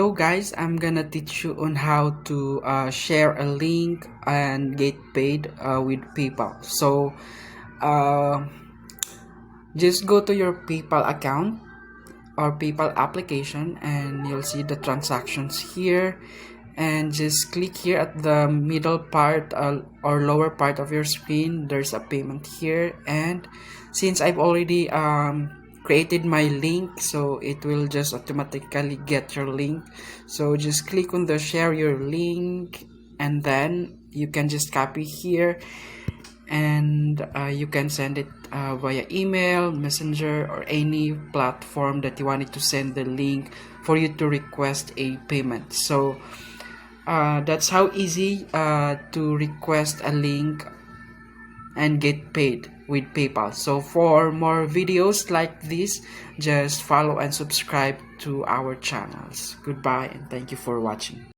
Hello guys, I'm gonna teach you on how to share a link and get paid with PayPal. So uh, just go to your PayPal account or PayPal application and you'll see the transactions here, and just click here at the middle part or lower part of your screen. There's a payment here, and since I've already created my link, so it will just automatically get your link. So just click on the share your link, and then you can just copy here, and you can send it via email, messenger, or any platform that you wanted to send the link for you to request a payment. So that's how easy to request a link and get paid with PayPal. So for more videos like this, just follow and subscribe to our channels. Goodbye and thank you for watching.